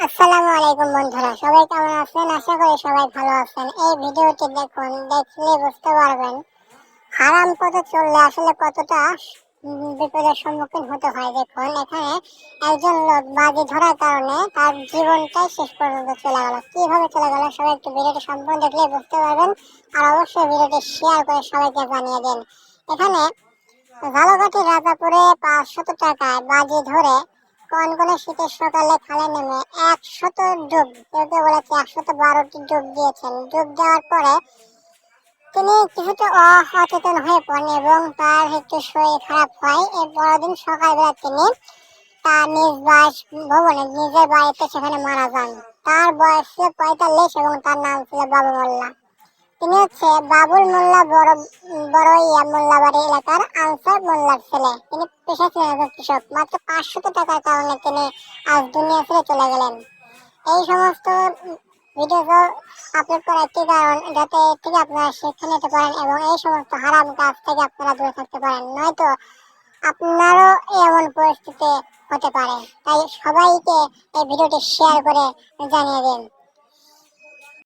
আসসালামু আলাইকুম বন্ধুরা, সবাই কেমন আছেন? আশা করি সবাই ভালো আছেন। এই ভিডিওটি দেখুন, দেখলে বুঝতে পারবেন হারাম পথে চললে আসলে কতটা বিপদের সম্মুখীন হতে হয়। দেখুন, এখানে একজন লোক বাজি ধরার কারণে তার জীবনটাই শেষ পর্যন্ত চলে গেল। কিভাবে চলে গেল সবাই একটু ভিডিওটি সম্পূর্ণ দেখলে বুঝতে পারবেন। আর অবশ্যই ভিডিওটি শেয়ার করে সবাইকে জানিয়ে দিন। এখানে ঝালকাঠির রাজাপুরে 500 টাকায় বাজি ধরে কনকনে শীতের সকালে খালে নেমে 100 ডুব, কেউ কেউ বলেছে 112টি ডুব দিয়েছেন। ডুব দেওয়ার পরে তিনি কিছুটা অচেতন হয়ে পড়েন এবং তার একটু শরীর খারাপ হয়। এর পরের দিন সকালবেলা তিনি তার নিজ ভবনে নিজের বাড়িতে সেখানে মারা যান। তার বয়স ছিল 45 এবং তার নাম ছিল বাবু মোল্লা। তিনি হচ্ছে বাবুল মোল্লা বড়ইয়া মোল্লাবাড়ি এলাকার আনসার মোল্লার ছেলে। তিনি পেশা ছিলেন একজন কৃষক। মাত্র 500 টাকার কারণে তিনি আজ দুনিয়া ছেড়ে চলে গেলেন। এই সমস্ত ভিডিও আপলোড করার একটি কারণ, যাতে থেকে আপনারা শিক্ষা নিতে পারেন এবং এই সমস্ত হারাম কাজ থেকে আপনারা দূরে থাকতে পারেন, নয়তো আপনারও এমন পরিস্থিতি হতে পারে। তাই সবাইকে এই ভিডিওটি শেয়ার করে জানিয়ে দিন।